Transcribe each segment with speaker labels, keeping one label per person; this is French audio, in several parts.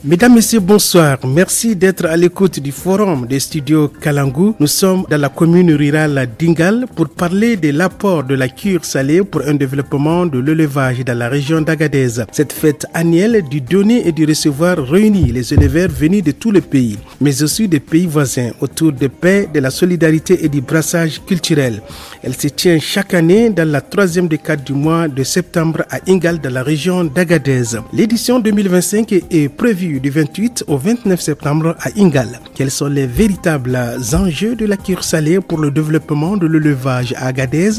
Speaker 1: Mesdames, Messieurs, bonsoir. Merci d'être à l'écoute du forum des studios Kalangu. Nous sommes dans la commune rurale d'Ingal pour parler de l'apport de la cure salée pour un développement de l'élevage dans la région d'Agadez. Cette fête annuelle du donner et du recevoir réunit les éleveurs venus de tous les pays, mais aussi des pays voisins, autour de paix, de la solidarité et du brassage culturel. Elle se tient chaque année dans la troisième décade du mois de septembre à Ingal, dans la région d'Agadez. L'édition 2025 est prévue du 28 au 29 septembre à Ingal. Quels sont les véritables enjeux de la cure salée pour le développement de l'élevage à Agadez?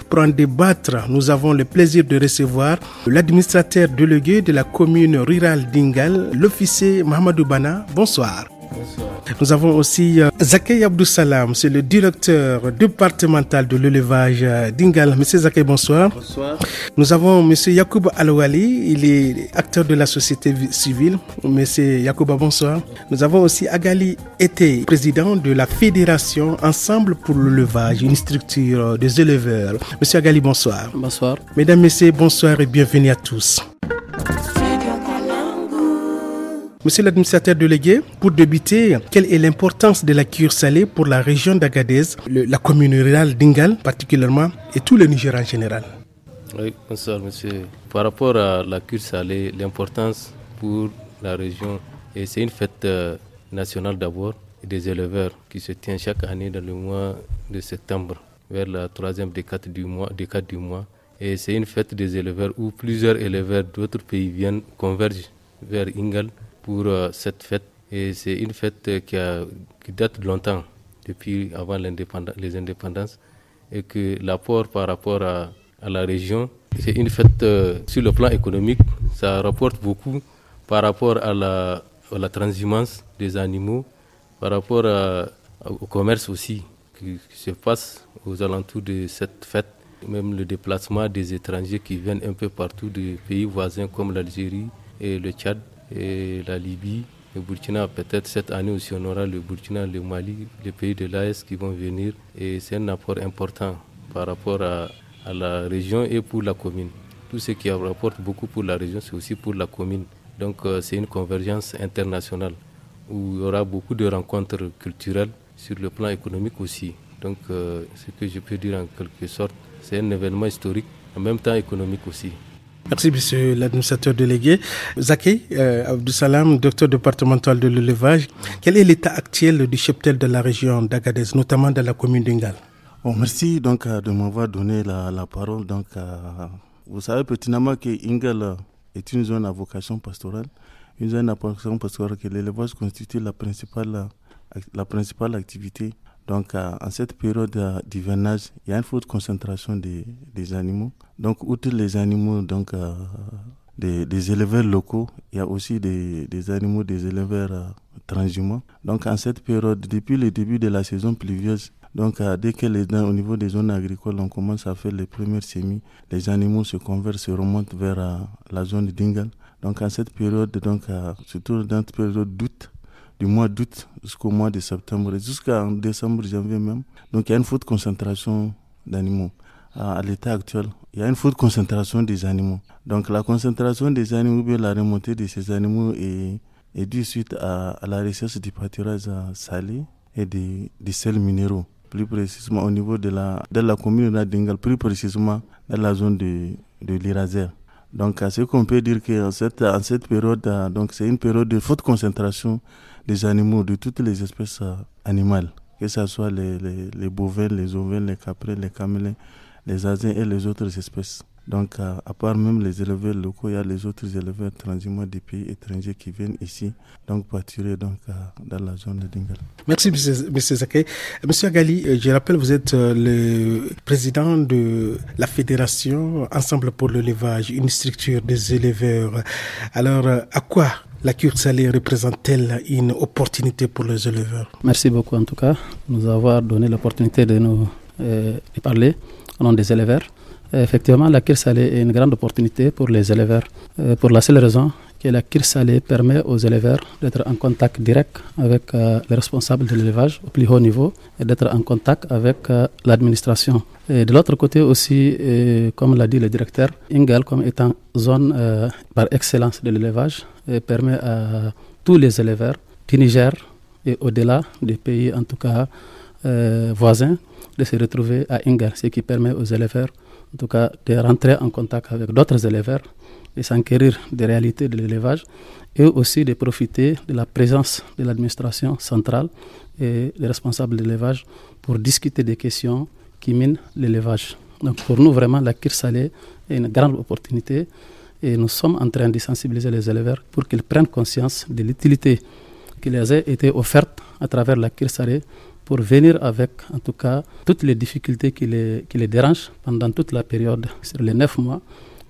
Speaker 1: Pour en débattre, nous avons le plaisir de recevoir l'administrateur délégué de la commune rurale d'Ingal, l'officier Mohamedou Bana. Bonsoir.
Speaker 2: Bonsoir.
Speaker 1: Nous avons aussi Zakei Abdou Salam, c'est le directeur départemental de l'élevage d'Ingal. Monsieur Zakei, bonsoir.
Speaker 2: Bonsoir.
Speaker 1: Nous avons Monsieur Yacoub Alouali, il est acteur de la société civile. Monsieur Yacouba, bonsoir. Nous avons aussi Agali Ete, président de la fédération Ensemble pour l'élevage, une structure des éleveurs. Monsieur Agali, bonsoir.
Speaker 3: Bonsoir.
Speaker 1: Mesdames, Messieurs, bonsoir et bienvenue à tous. Monsieur l'administrateur délégué, pour débuter, quelle est l'importance de la cure salée pour la région d'Agadez, la commune rurale d'Ingal particulièrement et tout le Niger en général?
Speaker 2: Oui, bonsoir monsieur. Par rapport à la cure salée, l'importance pour la région, et c'est une fête nationale d'abord des éleveurs qui se tient chaque année dans le mois de septembre, vers la troisième décade du mois. Et c'est une fête des éleveurs où plusieurs éleveurs d'autres pays viennent convergent vers Ingal pour cette fête. Et c'est une fête qui date de longtemps, depuis avant les indépendances, et que l'apport par rapport à la région, c'est une fête sur le plan économique, ça rapporte beaucoup par rapport à la transhumance des animaux, par rapport au commerce aussi qui se passe aux alentours de cette fête, même le déplacement des étrangers qui viennent un peu partout des pays voisins comme l'Algérie et le Tchad et la Libye, le Burkina, peut-être cette année aussi on aura le Burkina, le Mali, les pays de l'AES qui vont venir, et c'est un apport important par rapport à la région et pour la commune. Tout ce qui rapporte beaucoup pour la région, c'est aussi pour la commune. Donc c'est une convergence internationale où il y aura beaucoup de rencontres culturelles sur le plan économique aussi. Donc ce que je peux dire en quelque sorte, c'est un événement historique, en même temps économique aussi.
Speaker 1: Merci, monsieur l'administrateur délégué. Zakei Abdou Salam, docteur départemental de l'élevage. Quel est l'état actuel du cheptel de la région d'Agadez, notamment dans la commune d'Ingal?
Speaker 4: Merci donc de m'avoir donné la parole. Donc, vous savez pertinemment que Ingal est une zone à vocation pastorale. Une zone à vocation pastorale que l'élevage constitue la principale activité. Donc, en cette période d'hivernage, il y a une forte concentration des animaux. Donc, outre les animaux des éleveurs locaux, il y a aussi des animaux des éleveurs transhumants. Donc, en cette période, depuis le début de la saison pluvieuse, donc, dès que au niveau des zones agricoles, on commence à faire les premières semis, les animaux se convergent, se remontent vers la zone d'Ingal. Donc, en cette période, surtout dans cette période d'août, du mois d'août jusqu'au mois de septembre, jusqu'en décembre, janvier même. Donc il y a une forte concentration d'animaux. À l'état actuel, il y a une forte concentration des animaux. Donc la concentration des animaux, ou bien la remontée de ces animaux est due suite à la recherche du pâturage salé et des sels minéraux. Plus précisément au niveau de la commune d'Ingal, plus précisément dans la zone de l'Iraser. Donc, ce qu'on peut dire qu'en cette période, donc c'est une période de forte concentration des animaux, de toutes les espèces animales, que ce soit les bovins, les ovins, les caprins, les camélins, les asins et les autres espèces. Donc, à part même les éleveurs locaux, il y a les autres éleveurs transhumants des pays étrangers qui viennent ici, donc pâturer dans la zone de Dingal.
Speaker 1: Merci, M. Zakei. Monsieur Agali, je rappelle, vous êtes le président de la fédération Ensemble pour l'élevage, une structure des éleveurs. Alors, à quoi la cure salée représente-t-elle une opportunité pour les éleveurs?
Speaker 3: Merci beaucoup en tout cas de nous avoir donné l'opportunité de parler au nom des éleveurs. Effectivement, la cure salée est une grande opportunité pour les éleveurs, pour la seule raison que la cure salée permet aux éleveurs d'être en contact direct avec les responsables de l'élevage au plus haut niveau et d'être en contact avec l'administration. Et de l'autre côté aussi, comme l'a dit le directeur, Ingal, comme étant zone par excellence de l'élevage, permet tous les éleveurs du Niger et au-delà des pays, en tout cas voisins, de se retrouver à Ingal, ce qui permet aux éleveurs, en tout cas, de rentrer en contact avec d'autres éleveurs et s'enquérir des réalités de l'élevage et aussi de profiter de la présence de l'administration centrale et des responsables de l'élevage pour discuter des questions qui minent l'élevage. Donc pour nous, vraiment, la Kir Saleh est une grande opportunité et nous sommes en train de sensibiliser les éleveurs pour qu'ils prennent conscience de l'utilité qui les a été offerte à travers la Kir Saleh pour venir avec, en tout cas, toutes les difficultés qui les dérangent pendant toute la période, sur les 9 mois,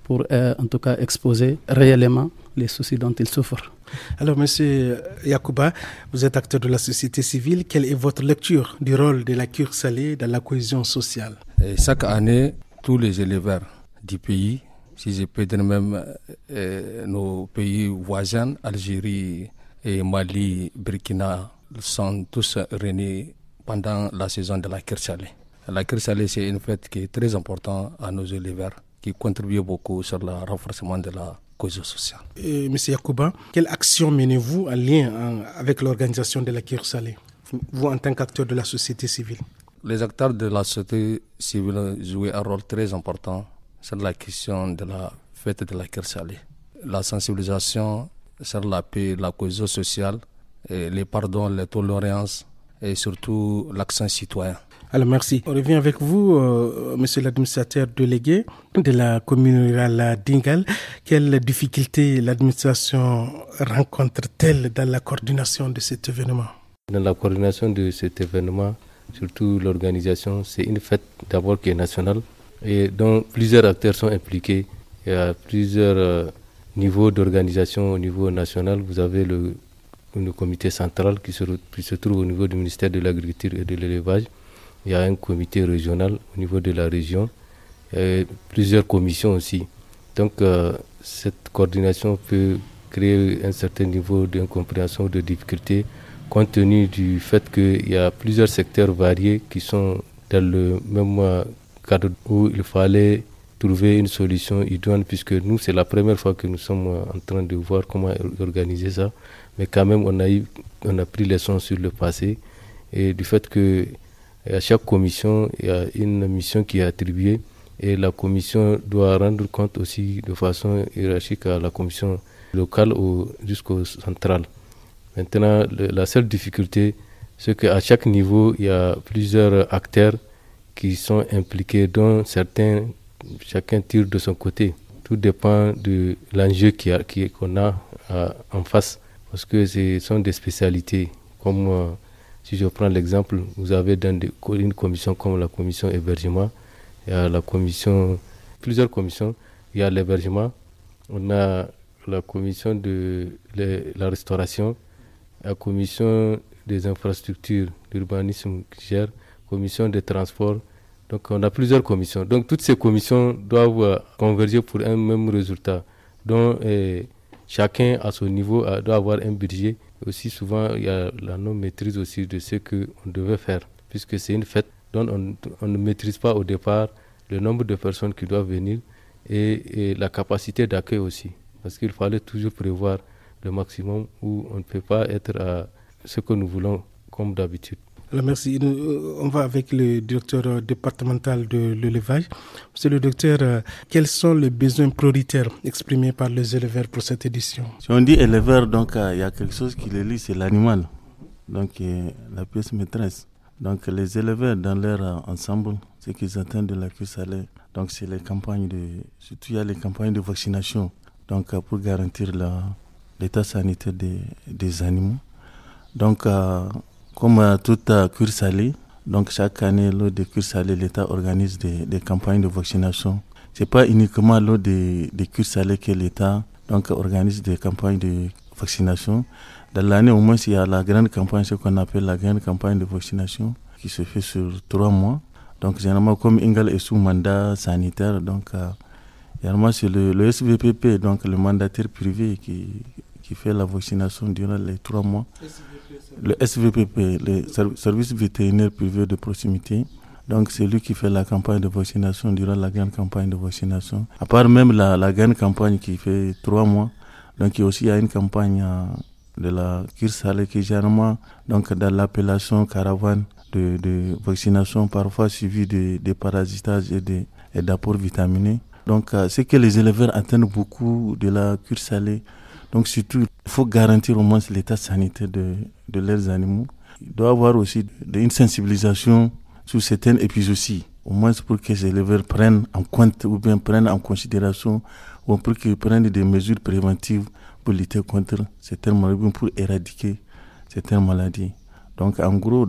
Speaker 3: pour en tout cas exposer réellement les soucis dont ils souffrent.
Speaker 1: Alors, Monsieur Yacouba, vous êtes acteur de la société civile. Quelle est votre lecture du rôle de la Kir Saleh dans la cohésion sociale?
Speaker 5: Et chaque année, tous les éleveurs du pays, si je peux dire même nos pays voisins, Algérie et Mali, Burkina, sont tous réunis pendant la saison de la Kir Saleh. La Kir Saleh, c'est une fête qui est très importante à nos éleveurs, qui contribue beaucoup sur le renforcement de la cohésion sociale.
Speaker 1: Monsieur Yacouba, quelle action menez-vous en lien avec l'organisation de la Kir Saleh, vous en tant qu'acteur de la société civile?
Speaker 5: Les acteurs de la société civile jouent un rôle très important sur la question de la fête de la Kir Saleh. La sensibilisation sur la paix, la cohésion sociale, et les pardons, les tolérances et surtout l'accent citoyen.
Speaker 1: Alors merci. On revient avec vous, monsieur l'administrateur délégué de la commune rurale d'Ingal. Quelles difficultés l'administration rencontre-t-elle dans la coordination de cet événement?
Speaker 2: Dans la coordination de cet événement, surtout l'organisation, c'est une fête d'abord qui est nationale et dont plusieurs acteurs sont impliqués. Il y a plusieurs niveaux d'organisation au niveau national. Vous avez le comité central qui se trouve au niveau du ministère de l'Agriculture et de l'Élevage. Il y a un comité régional au niveau de la région, et plusieurs commissions aussi. Donc cette coordination peut créer un certain niveau d'incompréhension, de difficulté, compte tenu du fait qu'il y a plusieurs secteurs variés qui sont dans le même cadre où il fallait trouver une solution idoine, puisque nous, c'est la première fois que nous sommes en train de voir comment organiser ça. Mais quand même, on a pris leçon sur le passé et du fait que à chaque commission, il y a une mission qui est attribuée et la commission doit rendre compte aussi de façon hiérarchique à la commission locale jusqu'au central. Maintenant, la seule difficulté, c'est qu'à chaque niveau, il y a plusieurs acteurs qui sont impliqués, dont certains, chacun tire de son côté. Tout dépend de l'enjeu qu'on a en face, parce que ce sont des spécialités comme... Si je prends l'exemple, vous avez dans une commission comme la commission hébergement, il y a plusieurs commissions, il y a l'hébergement, on a la commission de la restauration, la commission des infrastructures, l'urbanisme qui gère, commission des transports. Donc on a plusieurs commissions. Donc toutes ces commissions doivent converger pour un même résultat. Donc chacun à son niveau doit avoir un budget. Aussi souvent, il y a la non-maîtrise aussi de ce qu'on devait faire, puisque c'est une fête dont on ne maîtrise pas au départ le nombre de personnes qui doivent venir et la capacité d'accueil aussi, parce qu'il fallait toujours prévoir le maximum où on ne peut pas être à ce que nous voulons comme d'habitude.
Speaker 1: Alors merci. On va avec le directeur départemental de l'élevage. Monsieur le docteur, quels sont les besoins prioritaires exprimés par les éleveurs pour cette édition?
Speaker 4: Si on dit éleveur, donc il y a quelque chose qui les lie, c'est l'animal. Donc la pièce maîtresse. Donc les éleveurs dans leur ensemble, ce qu'ils attendent de la Kir Saleh, donc c'est les campagnes surtout il y a les campagnes de vaccination. Donc pour garantir l'état sanitaire des animaux. Donc comme toute Kir Saleh, donc chaque année, lors de Kir Saleh, l'État organise des campagnes de vaccination. Ce n'est pas uniquement lors de Kir Saleh que l'État donc, organise des campagnes de vaccination. Dans l'année, au moins, il y a la grande campagne, ce qu'on appelle la grande campagne de vaccination, qui se fait sur 3 mois. Donc, généralement, comme Ingal est sous mandat sanitaire, donc, généralement, c'est le SVPP, donc le mandataire privé qui fait la vaccination durant les 3 mois. Le SVPP, le service vétérinaire privé de proximité. Donc c'est lui qui fait la campagne de vaccination durant la grande campagne de vaccination. À part même la grande campagne qui fait 3 mois, donc il y a aussi une campagne de la cure salée qui est généralement donc, dans l'appellation caravane de vaccination, parfois suivi de parasitage et d'apports vitaminés. Donc, c'est que les éleveurs attendent beaucoup de la cure salée. Donc, surtout, il faut garantir au moins l'état sanitaire de leurs animaux. Il doit y avoir aussi une sensibilisation sur certaines épizooties, au moins pour que les éleveurs prennent en compte ou bien prennent en considération ou pour qu'ils prennent des mesures préventives pour lutter contre certaines maladies, pour éradiquer certaines maladies. Donc, en gros,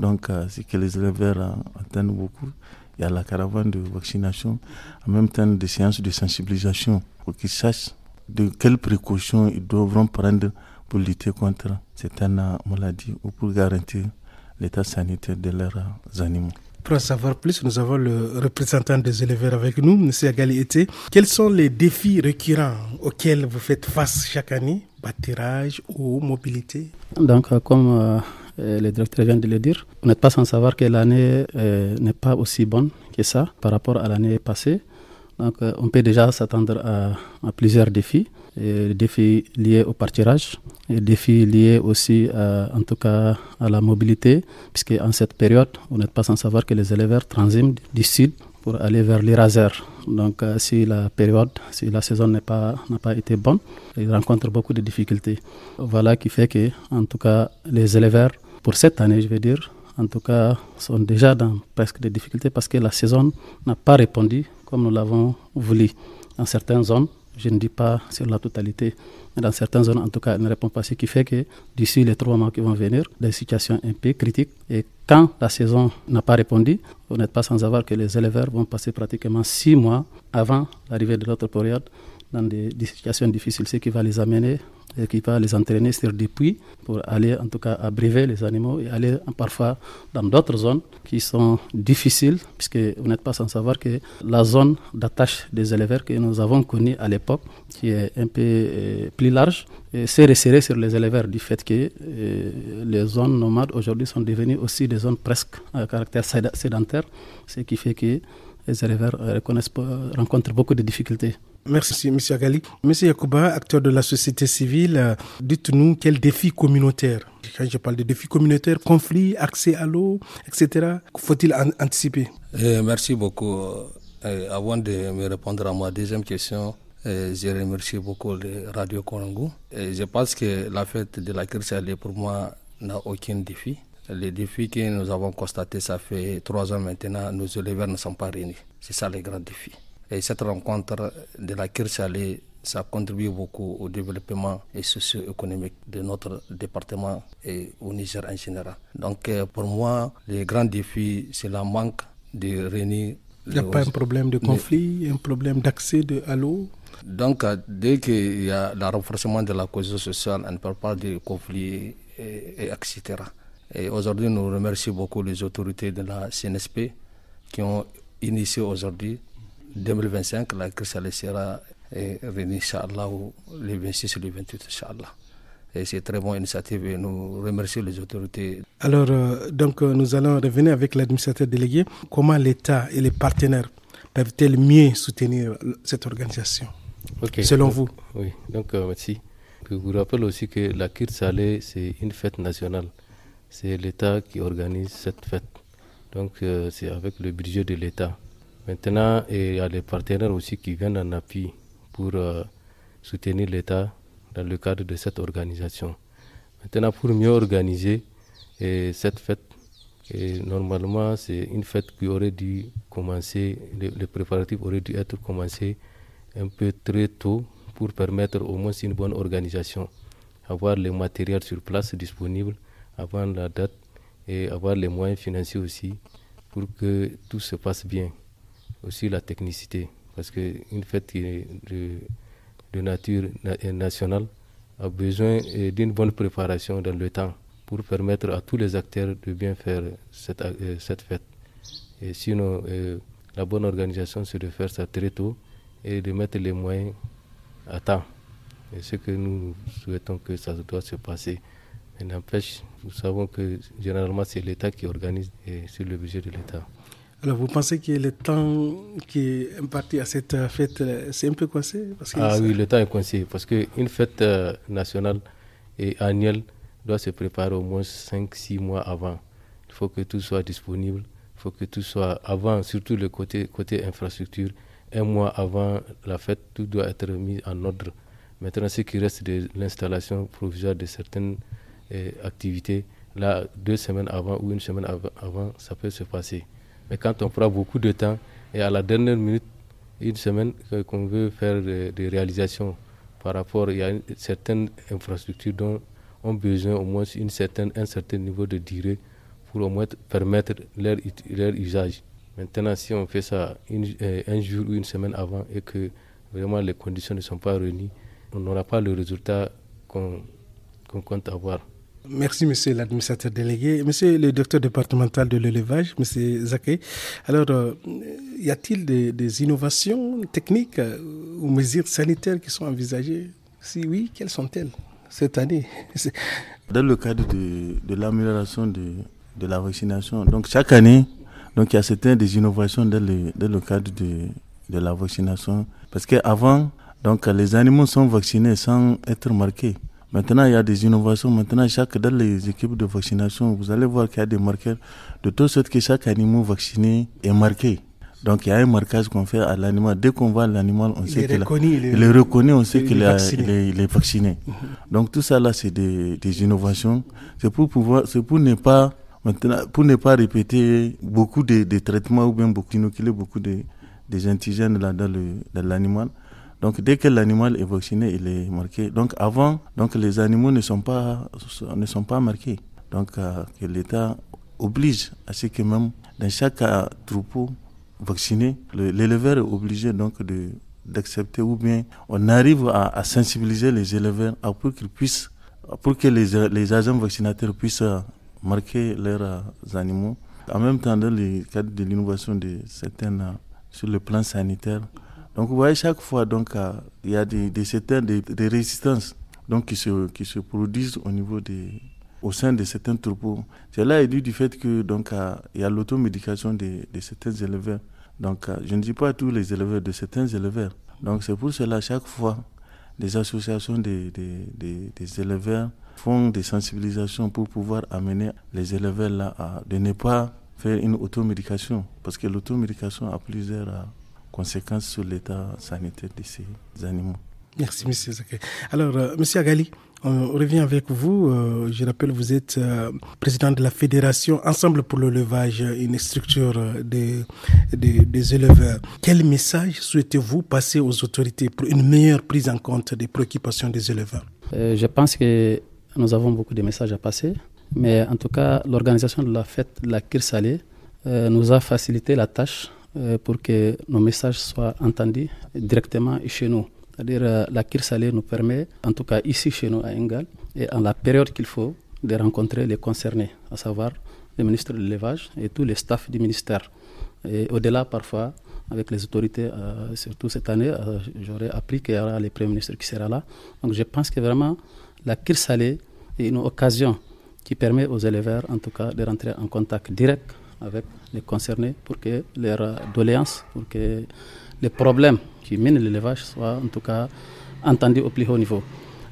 Speaker 4: c'est que les éleveurs attendent beaucoup. Il y a la caravane de vaccination, en même temps des séances de sensibilisation pour qu'ils sachent de quelles précautions ils devront prendre pour lutter contre certaines maladies ou pour garantir l'état sanitaire de leurs animaux.
Speaker 1: Pour en savoir plus, nous avons le représentant des éleveurs avec nous, M. Agali Ete. Quels sont les défis récurrents auxquels vous faites face chaque année? Bâtirage ou mobilité?
Speaker 3: Donc, comme le directeur vient de le dire, vous n'êtes pas sans savoir que l'année n'est pas aussi bonne que ça par rapport à l'année passée. Donc, on peut déjà s'attendre à plusieurs défis. Des défis liés au pâturage, des défis liés aussi en tout cas à la mobilité, puisque en cette période, vous n'êtes pas sans savoir que les éleveurs transident du sud pour aller vers l'Iraser. Donc si la saison n'a pas été bonne, ils rencontrent beaucoup de difficultés. Voilà qui fait que, en tout cas, les éleveurs, pour cette année, je vais dire, en tout cas, sont déjà dans presque des difficultés parce que la saison n'a pas répondu comme nous l'avons voulu. Dans certaines zones, je ne dis pas sur la totalité, mais dans certaines zones, en tout cas, elle ne répond pas. Ce qui fait que d'ici les 3 mois qui vont venir, des situations un peu critiques. Et quand la saison n'a pas répondu, vous n'êtes pas sans savoir que les éleveurs vont passer pratiquement 6 mois avant l'arrivée de l'autre période dans des situations difficiles, ce qui va les amener et qui va les entraîner sur des puits pour aller en tout cas abreuver les animaux et aller parfois dans d'autres zones qui sont difficiles, puisque vous n'êtes pas sans savoir que la zone d'attache des éleveurs que nous avons connue à l'époque, qui est un peu plus large, s'est resserrée sur les éleveurs du fait que les zones nomades aujourd'hui sont devenues aussi des zones presque à caractère sédentaire, ce qui fait que les éleveurs rencontrent beaucoup de difficultés.
Speaker 1: Merci, M. Agali. M. Yacouba, acteur de la société civile, dites-nous quels défis communautaires, quand je parle de défis communautaires, conflits, accès à l'eau, etc., faut-il anticiper?
Speaker 5: Merci beaucoup. Avant de me répondre à ma deuxième question, je remercie beaucoup les Radio Kalangu. Je pense que la fête de la cure salée, pour moi, n'a aucun défi. Les défis que nous avons constatés, ça fait 3 ans maintenant, nos éleveurs ne sont pas réunis. C'est ça le grand défi. Et cette rencontre de la cure salée, ça contribue beaucoup au développement et socio-économique de notre département et au Niger en général. Donc pour moi, le grand défi, c'est le manque de réunir.
Speaker 1: Il n'y a pas un problème de conflit, un problème d'accès à l'eau?
Speaker 5: Donc dès qu'il y a le renforcement de la cohésion sociale, on ne parle pas de conflits, etc. Et aujourd'hui, nous remercions beaucoup les autorités de la CNSP qui ont initié aujourd'hui 2025, la cure salée sera réunie, Inch'Allah, le 26 et le 28, Inch'Allah. Et c'est une très bonne initiative et nous remercions les autorités.
Speaker 1: Alors, nous allons revenir avec l'administrateur délégué. Comment l'État et les partenaires peuvent-ils mieux soutenir cette organisation, selon vous?
Speaker 2: Oui, donc merci. Je vous rappelle aussi que la cure salée, c'est une fête nationale. C'est l'État qui organise cette fête. Donc, c'est avec le budget de l'État. Maintenant, il y a les partenaires aussi qui viennent en appui pour soutenir l'État dans le cadre de cette organisation. Maintenant, pour mieux organiser cette fête, normalement, c'est une fête qui aurait dû commencer, les préparatifs auraient dû être commencés un peu très tôt pour permettre au moins une bonne organisation, avoir les matériels sur place disponibles avant la date et avoir les moyens financiers aussi pour que tout se passe bien. Aussi la technicité, parce qu'une fête de nature nationale a besoin d'une bonne préparation dans le temps pour permettre à tous les acteurs de bien faire cette fête. Et sinon, la bonne organisation, c'est de faire ça très tôt et de mettre les moyens à temps. Et ce que nous souhaitons que ça doit se passer. Mais n'empêche, nous savons que généralement c'est l'État qui organise et sur le budget de l'État.
Speaker 1: Alors, vous pensez que le temps qui est imparti à cette fête, c'est un peu coincé?
Speaker 2: Oui, le temps est coincé parce qu'une fête nationale et annuelle, doit se préparer au moins 5-6 mois avant. Il faut que tout soit disponible, il faut que tout soit avant, surtout le côté infrastructure. 1 mois avant la fête, tout doit être mis en ordre. Maintenant, ce qui reste de l'installation provisoire de certaines activités, là, 2 semaines avant ou 1 semaine avant, ça peut se passer. Mais quand on prend beaucoup de temps et à la dernière minute, 1 semaine, qu'on veut faire des réalisations par rapport, il y a certaines infrastructures dont ont besoin au moins un certain niveau de durée pour au moins permettre leur usage. Maintenant, si on fait ça 1 jour ou 1 semaine avant et que vraiment les conditions ne sont pas réunies, on n'aura pas le résultat qu'on compte avoir.
Speaker 1: Merci, monsieur l'administrateur délégué. Monsieur le directeur départemental de l'élevage, monsieur Zaké. Alors, y a-t-il des innovations techniques ou mesures sanitaires qui sont envisagées? Si oui, quelles sont-elles cette année?
Speaker 4: Dans le cadre de l'amélioration de la vaccination, donc chaque année, donc il y a certaines des innovations dans le cadre de la vaccination. Parce qu'avant, donc les animaux sont vaccinés sans être marqués. Maintenant, il y a des innovations. Maintenant, dans les équipes de vaccination, vous allez voir qu'il y a des marqueurs de telle sorte que chaque animal vacciné est marqué. Donc, il y a un marquage qu'on fait à l'animal. Dès qu'on voit l'animal, on sait qu'il est reconnu, on sait qu'il est vacciné. Donc, tout ça là, c'est des innovations. C'est pour ne pas répéter beaucoup de traitements ou bien inoculer beaucoup des antigènes là dans l'animal. Donc dès que l'animal est vacciné, il est marqué. Donc avant, les animaux ne sont pas marqués. Donc que l'État oblige à ce que même dans chaque troupeau vacciné, l'éleveur est obligé donc d'accepter, ou bien on arrive à sensibiliser les éleveurs pour que les agents vaccinateurs puissent marquer leurs animaux. En même temps, dans le cadre de l'innovation de certaines sur le plan sanitaire. Donc vous voyez, chaque fois il y a des résistances donc qui se produisent au sein de certains troupeaux. Cela est dû du fait que il y a l'automédication de certains éleveurs. Donc je ne dis pas tous les éleveurs, de certains éleveurs. Donc c'est pour cela chaque fois des associations des éleveurs font des sensibilisations pour pouvoir amener les éleveurs là de ne pas faire une automédication, parce que l'automédication a plusieurs conséquences sur l'état sanitaire de ces animaux.
Speaker 1: Merci, M. Zaké. Alors, M. Agali, on revient avec vous. Je rappelle, vous êtes président de la Fédération Ensemble pour l'élevage, une structure des éleveurs. Quel message souhaitez-vous passer aux autorités pour une meilleure prise en compte des préoccupations des éleveurs?
Speaker 3: Je pense que nous avons beaucoup de messages à passer, mais en tout cas, l'organisation de la fête de la Kir Salé nous a facilité la tâche pour que nos messages soient entendus directement chez nous. C'est-à-dire la Kir Salé nous permet, en tout cas ici chez nous à Ingal, et en la période qu'il faut, de rencontrer les concernés, à savoir le ministre de l'élevage et tous les staffs du ministère. Et au-delà, parfois, avec les autorités, surtout cette année, j'aurais appris qu'il y aura le Premier ministre qui sera là. Donc je pense que vraiment, la Kir Salé est une occasion qui permet aux éleveurs, en tout cas, de rentrer en contact direct avec les concernés pour que leurs doléances, pour que les problèmes qui minent l'élevage soient en tout cas entendus au plus haut niveau.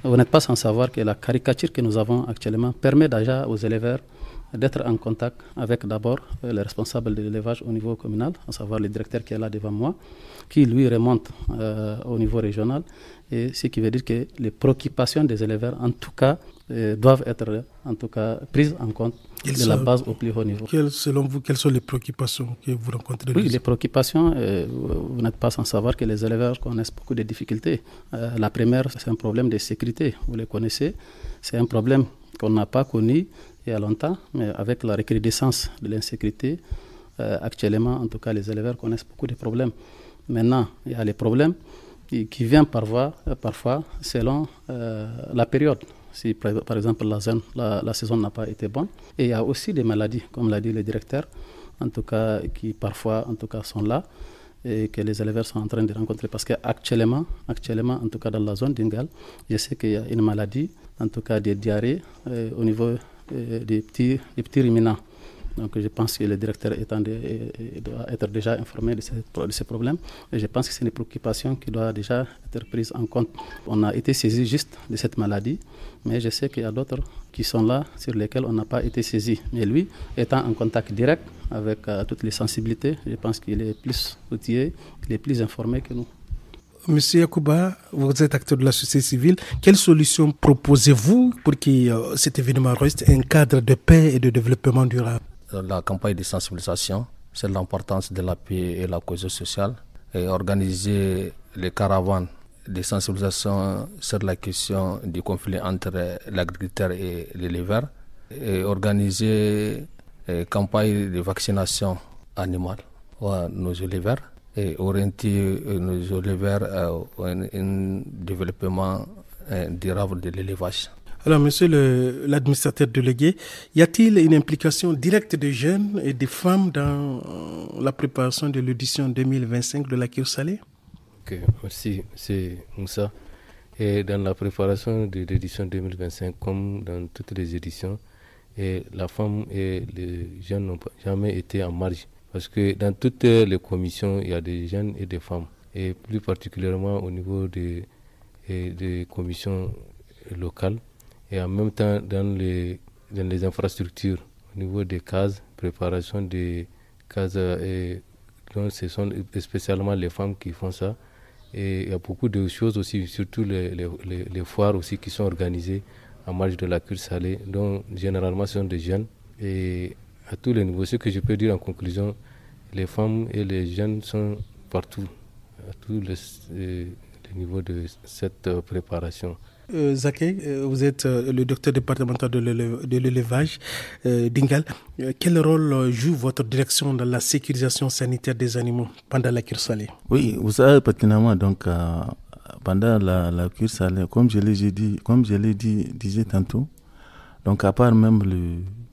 Speaker 3: Vous n'êtes pas sans savoir que la caricature que nous avons actuellement permet déjà aux éleveurs d'être en contact avec d'abord les responsables de l'élevage au niveau communal, à savoir le directeur qui est là devant moi, qui lui remonte au niveau régional, et ce qui veut dire que les préoccupations des éleveurs en tout cas doivent être en tout cas prises en compte de la base au plus haut niveau.
Speaker 1: Selon vous, quelles sont les préoccupations que vous rencontrez?
Speaker 3: Oui, les préoccupations, vous n'êtes pas sans savoir que les éleveurs connaissent beaucoup de difficultés. La première, c'est un problème de sécurité, vous le connaissez. C'est un problème qu'on n'a pas connu il y a longtemps, mais avec la recrudescence de l'insécurité, actuellement, en tout cas, les éleveurs connaissent beaucoup de problèmes. Maintenant, il y a les problèmes qui viennent parfois selon la période. Si par exemple la saison n'a pas été bonne. Et il y a aussi des maladies, comme l'a dit le directeur, en tout cas, qui parfois en tout cas, sont là et que les éleveurs sont en train de rencontrer. Parce qu'actuellement, en tout cas dans la zone d'Ingal, je sais qu'il y a une maladie, en tout cas des diarrhées au niveau des petits ruminants. Donc je pense que le directeur doit être déjà informé de ces problèmes. Et je pense que c'est une préoccupation qui doit déjà être prise en compte. On a été saisi juste de cette maladie, mais je sais qu'il y a d'autres qui sont là sur lesquels on n'a pas été saisi. Mais lui, étant en contact direct avec toutes les sensibilités, je pense qu'il est plus outillé, qu'il est plus informé que nous.
Speaker 1: Monsieur Yacouba, vous êtes acteur de la société civile. Quelles solutions proposez-vous pour que cet événement reste un cadre de paix et de développement durable?
Speaker 5: La campagne de sensibilisation sur l'importance de la paix et la cohésion sociale, et organiser les caravanes de sensibilisation sur la question du conflit entre l'agriculteur et l'éleveur, et organiser une campagne de vaccination animale à nos éleveurs et orienter nos éleveurs à un développement durable de l'élevage.
Speaker 1: Alors, monsieur l'administrateur délégué, y a-t-il une implication directe des jeunes et des femmes dans la préparation de l'édition 2025 de la Kir Saleh?
Speaker 2: Ok, merci, c'est Moussa. Et dans la préparation de l'édition 2025, comme dans toutes les éditions, la femme et les jeunes n'ont jamais été en marge. Parce que dans toutes les commissions, il y a des jeunes et des femmes. Et plus particulièrement au niveau des commissions locales. Et en même temps dans les infrastructures, au niveau des cases, préparation des cases. Donc ce sont spécialement les femmes qui font ça. Et il y a beaucoup de choses aussi, surtout les foires aussi qui sont organisées en marge de la Kir Saleh, dont généralement ce sont des jeunes. Et à tous les niveaux, ce que je peux dire en conclusion, les femmes et les jeunes sont partout, à tous les niveaux de cette préparation.
Speaker 1: Zaké, vous êtes le docteur départemental de l'élevage d'Ingal. Quel rôle joue votre direction dans la sécurisation sanitaire des animaux pendant la Kir Saleh?
Speaker 4: Oui, vous savez pertinemment, donc pendant la Kir Saleh, comme je l'ai dit tantôt, donc à part même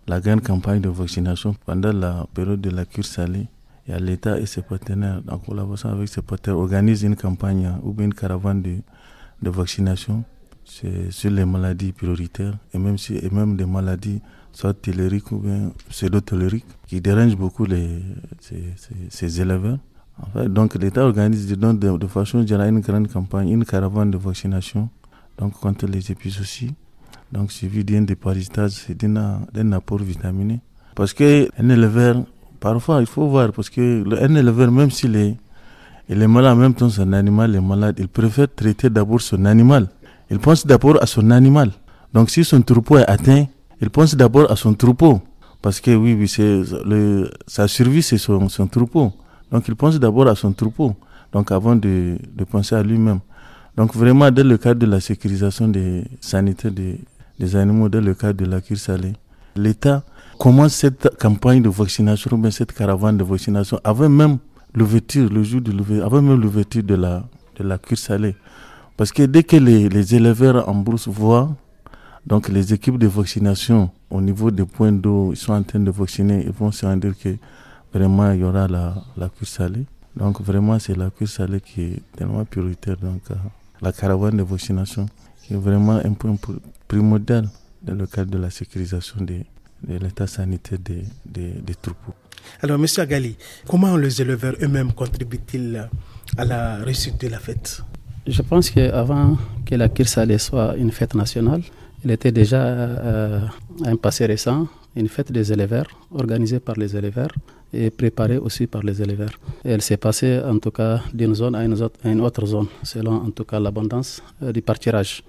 Speaker 4: la grande campagne de vaccination pendant la période de la Kir Saleh, il y a l'État et ses partenaires, en collaboration avec ses partenaires, organisent une campagne ou bien une caravane de vaccination sur les maladies prioritaires et même des maladies soit telluriques ou bien pseudo-telluriques qui dérangent beaucoup ces éleveurs. En fait, donc l'État organise de façon générale une grande campagne, une caravane de vaccination donc contre les épizooties, donc suivi d'un dépistage et d'un apport vitaminé. Parce qu'un éleveur, parfois il faut voir, parce qu'un éleveur, même s'il est malade, en même temps son animal est malade, il préfère traiter d'abord son animal. Il pense d'abord à son animal. Donc si son troupeau est atteint, il pense d'abord à son troupeau. Parce que oui, sa survie, c'est son troupeau. Donc il pense d'abord à son troupeau, donc avant de penser à lui-même. Donc vraiment, dans le cadre de la sécurisation sanitaire des animaux, dans le cadre de la Kir Saleh, l'État commence cette campagne de vaccination, ou bien cette caravane de vaccination, avant même l'ouverture, le jour de l'ouverture, avant même l'ouverture de la Kir Saleh. Parce que dès que les éleveurs en brousse voient donc les équipes de vaccination au niveau des points d'eau, ils sont en train de vacciner, ils vont se rendre que vraiment il y aura la Kir Saleh. Donc vraiment c'est la Kir Saleh qui est tellement prioritaire. Donc la caravane de vaccination est vraiment un point primordial dans le cadre de la sécurisation de l'état sanitaire des troupeaux.
Speaker 1: Alors M. Agali, comment les éleveurs eux-mêmes contribuent-ils à la réussite de la fête?
Speaker 3: Je pense qu'avant que la Kir Saleh soit une fête nationale, il était déjà à un passé récent une fête des éleveurs, organisée par les éleveurs et préparée aussi par les éleveurs. Et elle s'est passée en tout cas d'une zone à une autre zone, selon en tout cas l'abondance du pâturage.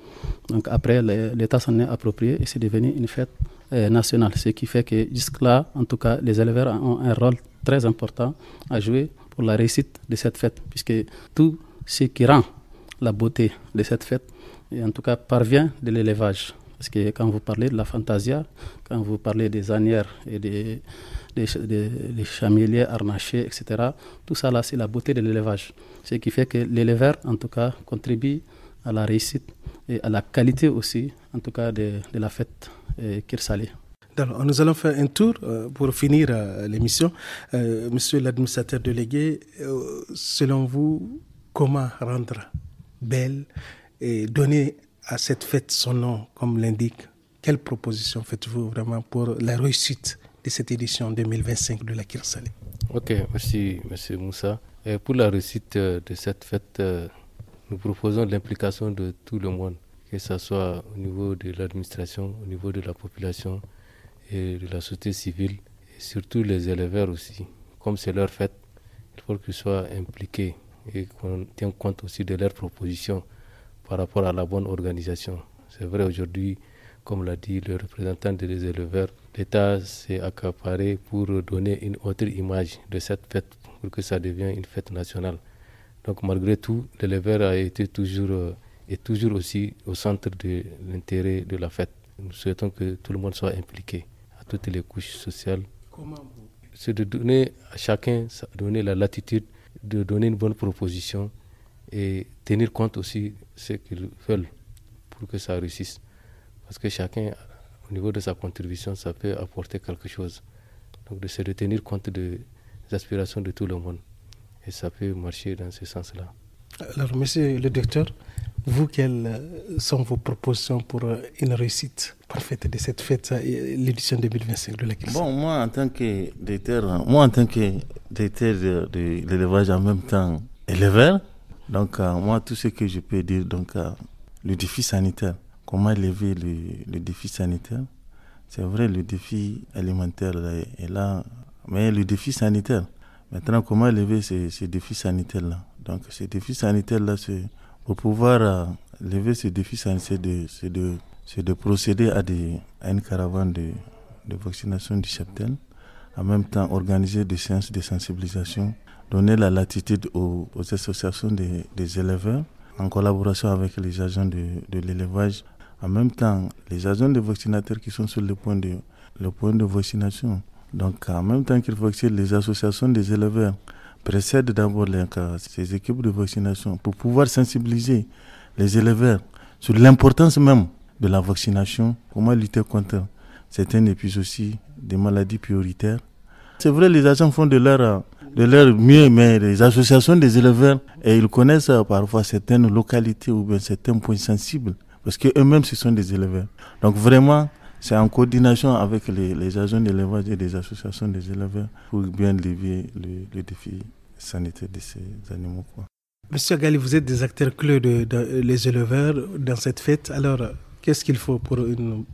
Speaker 3: Donc après, l'État s'en est approprié et c'est devenu une fête nationale, ce qui fait que jusque-là, en tout cas, les éleveurs ont un rôle très important à jouer pour la réussite de cette fête, puisque tout ce qui rend la beauté de cette fête, et en tout cas parvient de l'élevage. Parce que quand vous parlez de la fantasia, quand vous parlez des ânières et des chameliers harnachés, etc., tout ça là, c'est la beauté de l'élevage. Ce qui fait que l'éleveur, en tout cas, contribue à la réussite et à la qualité aussi, en tout cas, de la fête Kir Saleh.
Speaker 1: Alors, nous allons faire un tour pour finir l'émission. Monsieur l'administrateur délégué, selon vous, comment rendre belle et donner à cette fête son nom, comme l'indique? Quelle proposition faites-vous vraiment pour la réussite de cette édition 2025 de la Kir Saleh?
Speaker 2: Ok, merci M. Moussa. Et pour la réussite de cette fête, nous proposons l'implication de tout le monde, que ce soit au niveau de l'administration, au niveau de la population et de la société civile, et surtout les éleveurs aussi. Comme c'est leur fête, il faut qu'ils soient impliqués et qu'on tienne compte aussi de leurs propositions par rapport à la bonne organisation. C'est vrai, aujourd'hui, comme l'a dit le représentant des éleveurs, l'État s'est accaparé pour donner une autre image de cette fête, pour que ça devienne une fête nationale. Donc malgré tout, l'éleveur a été toujours aussi au centre de l'intérêt de la fête. Nous souhaitons que tout le monde soit impliqué, à toutes les couches sociales. C'est de donner à chacun, donner la latitude, de donner une bonne proposition et tenir compte aussi de ce qu'ils veulent pour que ça réussisse. Parce que chacun, au niveau de sa contribution, ça peut apporter quelque chose. Donc c'est de tenir compte des aspirations de tout le monde. Et ça peut marcher dans ce sens-là.
Speaker 1: Alors, monsieur le docteur, vous, quelles sont vos propositions pour une réussite parfaite de cette fête, l'édition 2025 de la Kir Saleh?
Speaker 4: Bon, moi, en tant que directeur de l'élevage, en même temps éleveur, donc moi, tout ce que je peux dire, donc le défi sanitaire, comment élever le défi sanitaire? C'est vrai, le défi alimentaire est là, mais le défi sanitaire, maintenant, comment élever ces défis sanitaires-là? Donc, ces défis sanitaires-là, c'est pour pouvoir lever ces défis sanitaires, c'est de procéder à une caravane de vaccination du cheptel, en même temps organiser des séances de sensibilisation, donner la latitude aux associations des éleveurs, en collaboration avec les agents de l'élevage. En même temps, les agents de vaccinateurs qui sont sur le point de vaccination. Donc, en même temps qu'il faut que les associations des éleveurs précèdent d'abord ces équipes de vaccination pour pouvoir sensibiliser les éleveurs sur l'importance même de la vaccination, comment lutter contre certaines et puis aussi des maladies prioritaires. C'est vrai, les agents font de leur mieux, mais les associations des éleveurs, et ils connaissent parfois certaines localités ou bien certains points sensibles, parce qu'eux-mêmes, ce sont des éleveurs. Donc vraiment, c'est en coordination avec les agents d'élevage et des associations des éleveurs pour bien lever le défi sanitaire de ces animaux.
Speaker 1: Monsieur Gali, vous êtes des acteurs clés les éleveurs dans cette fête. Alors, qu'est-ce qu'il faut pour une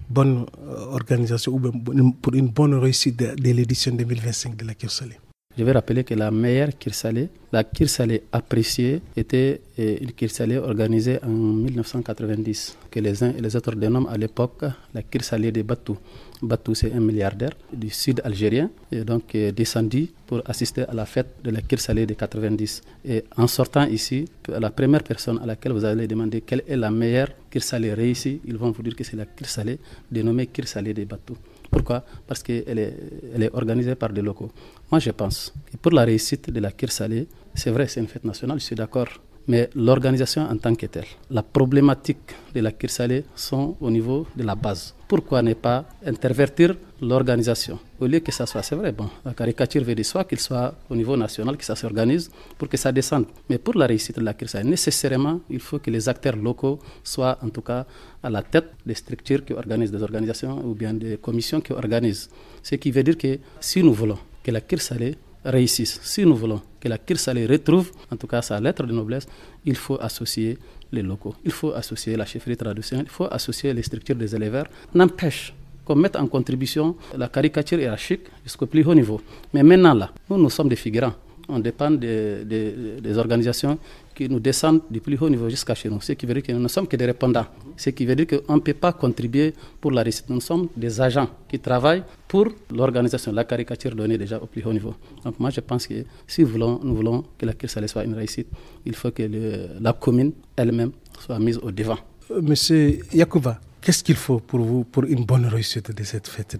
Speaker 1: bonne organisation ou pour une bonne réussite de l'édition 2025 de la Kir Saleh?
Speaker 3: Je vais rappeler que la meilleure Kir Saleh, la Kir Saleh appréciée, était une Kir Saleh organisée en 1990, que les uns et les autres dénomment à l'époque la Kir Saleh de Batou. Batou, c'est un milliardaire du sud algérien, et donc descendu pour assister à la fête de la Kir Saleh de 90. Et en sortant ici, la première personne à laquelle vous allez demander quelle est la meilleure Kir Saleh réussie, ils vont vous dire que c'est la Kir Saleh dénommée Kir Saleh de Batou. Pourquoi? Parce qu'elle est organisée par des locaux. Moi, je pense que pour la réussite de la Kir Saleh, c'est vrai, c'est une fête nationale, je suis d'accord. Mais l'organisation en tant que telle, la problématique de la Kir Saleh sont au niveau de la base. Pourquoi ne pas intervertir l'organisation? Au lieu que ça soit, c'est vrai, bon, la caricature veut dire soit qu'il soit au niveau national, que ça s'organise pour que ça descende. Mais pour la réussite de la Kir Saleh, nécessairement, il faut que les acteurs locaux soient en tout cas à la tête des structures qui organisent des organisations ou bien des commissions qui organisent. Ce qui veut dire que si nous voulons que la Kir Saleh réussisse, si nous voulons que la Kir Saleh retrouve en tout cas sa lettre de noblesse, il faut associer les locaux, il faut associer la chefferie traditionnelle, il faut associer les structures des éleveurs. N'empêche qu'on mette en contribution la caricature hiérarchique jusqu'au plus haut niveau. Mais maintenant là, nous sommes des figurants. On dépend des organisations qui nous descendent du plus haut niveau jusqu'à chez nous. Ce qui veut dire que nous ne sommes que des répondants. Ce qui veut dire qu'on ne peut pas contribuer pour la réussite. Nous sommes des agents qui travaillent pour l'organisation. La caricature donnée déjà au plus haut niveau. Donc moi je pense que si nous voulons que la Kir Saleh soit une réussite, il faut que la commune elle-même soit mise au devant.
Speaker 1: Monsieur Yacouba, qu'est-ce qu'il faut pour vous pour une bonne réussite de cette fête,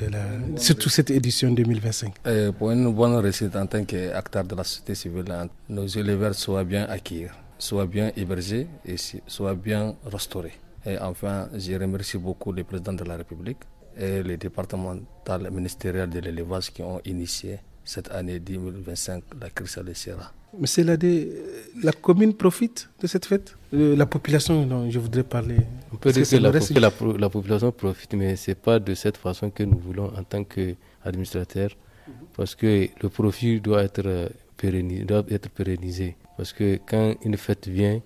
Speaker 1: surtout cette édition 2025?
Speaker 5: Pour une bonne réussite en tant qu'acteur de la société civile, nos éleveurs soient bien acquis, soient bien hébergés et soient bien restaurés. Et enfin, je remercie beaucoup le président de la République et le départemental ministériel de l'élevage qui ont initié cette année 2025 la Kir Saleh Sera.
Speaker 1: Monsieur Ladé, la commune profite de cette fête? La population dont je voudrais parler.
Speaker 2: On peut dire que la population profite, mais ce n'est pas de cette façon que nous voulons en tant qu'administrateurs, parce que le profit doit être pérennisé. Parce que quand une fête vient,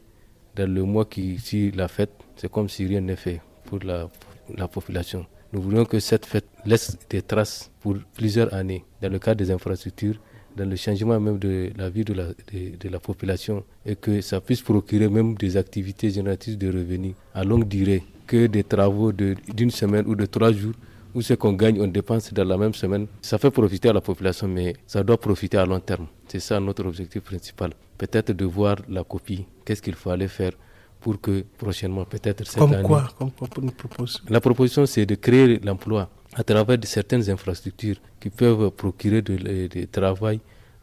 Speaker 2: dans le mois qui suit la fête, c'est comme si rien n'est fait pour la population. Nous voulons que cette fête laisse des traces pour plusieurs années, dans le cadre des infrastructures, dans le changement même de la vie de la population, et que ça puisse procurer même des activités génératrices de revenus à longue durée, que des travaux d'une semaine ou de 3 jours, où ce qu'on gagne, on dépense dans la même semaine. Ça fait profiter à la population, mais ça doit profiter à long terme. C'est ça notre objectif principal. Peut-être de voir la copie, qu'est-ce qu'il faut aller faire pour que prochainement, peut-être cette année...
Speaker 1: Comme quoi pour nous propose?
Speaker 2: La proposition, c'est de créer l'emploi à travers certaines infrastructures qui peuvent procurer du travail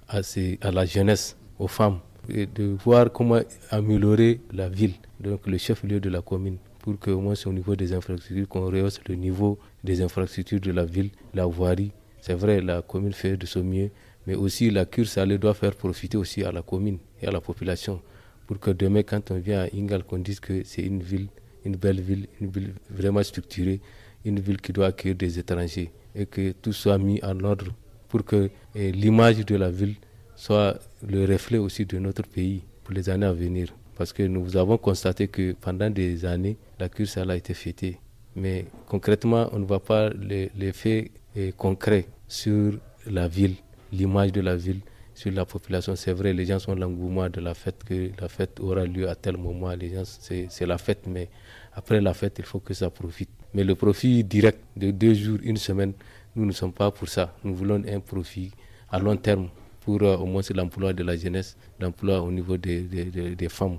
Speaker 2: à la jeunesse, aux femmes, et de voir comment améliorer la ville, donc le chef-lieu de la commune, pour qu'au moins au niveau des infrastructures, qu'on rehausse le niveau des infrastructures de la ville, la voirie. C'est vrai, la commune fait de son mieux, mais aussi la cure salée doit faire profiter aussi à la commune et à la population, pour que demain, quand on vient à Ingal, qu'on dise que c'est une ville, une belle ville, une ville vraiment structurée, une ville qui doit accueillir des étrangers, et que tout soit mis en ordre pour que l'image de la ville soit le reflet aussi de notre pays pour les années à venir. Parce que nous avons constaté que pendant des années, la cure salée a été fêtée. Mais concrètement, on ne voit pas l'effet concret sur la ville, l'image de la ville, sur la population. C'est vrai, les gens sont l'engouement de la fête, que la fête aura lieu à tel moment. Les gens, c'est la fête, mais après la fête, il faut que ça profite. Mais le profit direct de 2 jours, 1 semaine, nous ne sommes pas pour ça. Nous voulons un profit à long terme pour au moins l'emploi de la jeunesse, l'emploi au niveau des femmes,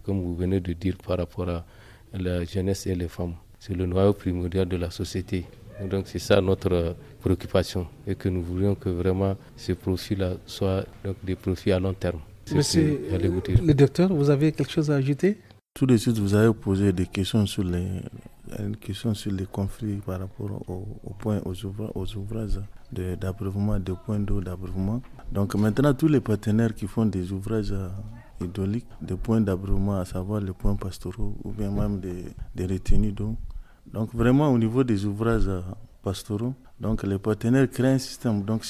Speaker 2: comme vous venez de dire par rapport à la jeunesse et les femmes. C'est le noyau primordial de la société. Donc c'est ça notre préoccupation, et que nous voulions que vraiment ces profits-là soient donc des profits à long terme.
Speaker 1: Monsieur le docteur, vous avez quelque chose à ajouter?
Speaker 4: Tout de suite, vous avez posé des questions sur les conflits par rapport aux ouvrages d'abreuvement, des points d'eau d'abreuvement. Donc maintenant, tous les partenaires qui font des ouvrages hydrauliques, des points d'abreuvement, à savoir les points pastoraux ou bien même des retenues d'eau. Donc vraiment, au niveau des ouvrages pastoraux, donc les partenaires créent un système. Donc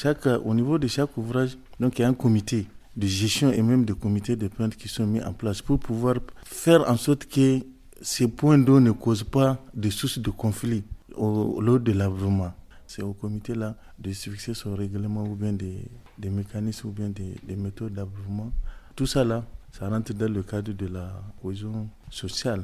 Speaker 4: au niveau de chaque ouvrage, donc il y a un comité de gestion et même des comités de plainte qui sont mis en place pour pouvoir faire en sorte que ces points d'eau ne causent pas de sources de conflit lors de l'abreuvement. C'est au comité-là de fixer son règlement ou bien des mécanismes ou bien des méthodes d'abreuvement. Tout ça là, ça rentre dans le cadre de la cohésion sociale.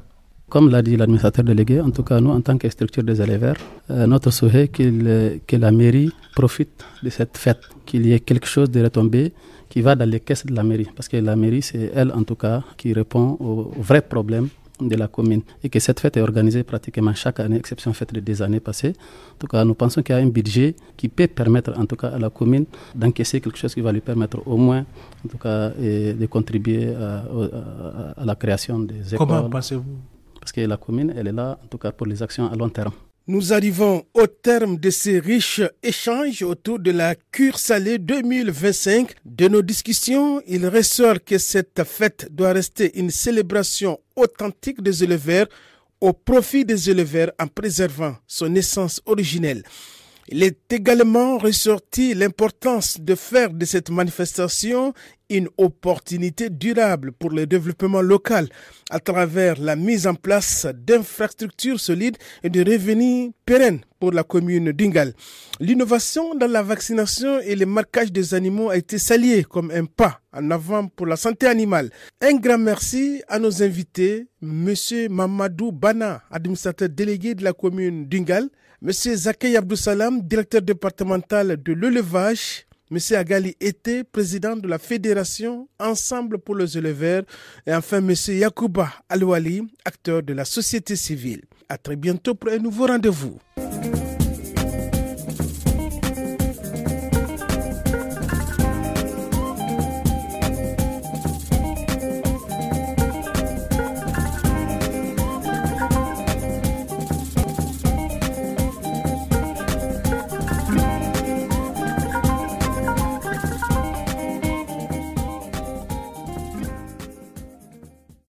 Speaker 3: Comme l'a dit l'administrateur délégué, en tout cas nous en tant que structure des éleveurs, notre souhait est que la mairie profite de cette fête, qu'il y ait quelque chose de retombé qui va dans les caisses de la mairie. Parce que la mairie, c'est elle en tout cas qui répond aux vrais problèmes de la commune. Et que cette fête est organisée pratiquement chaque année, exception faite des années passées. En tout cas, nous pensons qu'il y a un budget qui peut permettre en tout cas à la commune d'encaisser quelque chose qui va lui permettre au moins en tout cas de contribuer à la création des écoles.
Speaker 1: Comment pensez-vous?
Speaker 3: Parce que la commune, elle est là en tout cas pour les actions à long terme.
Speaker 1: Nous arrivons au terme de ces riches échanges autour de la cure salée 2025. De nos discussions, il ressort que cette fête doit rester une célébration authentique des éleveurs au profit des éleveurs en préservant son essence originelle. Il est également ressorti l'importance de faire de cette manifestation une opportunité durable pour le développement local à travers la mise en place d'infrastructures solides et de revenus pérennes pour la commune d'Ingal. L'innovation dans la vaccination et le marquage des animaux a été saluée comme un pas en avant pour la santé animale. Un grand merci à nos invités, M. Mamadou Bana, administrateur délégué de la commune d'Ingal, M. Zakei Abdoussalam, directeur départemental de l'élevage, M. Agali Ete, président de la fédération Ensemble pour les éleveurs, et enfin M. Yakouba Alouali, acteur de la société civile. À très bientôt pour un nouveau rendez-vous.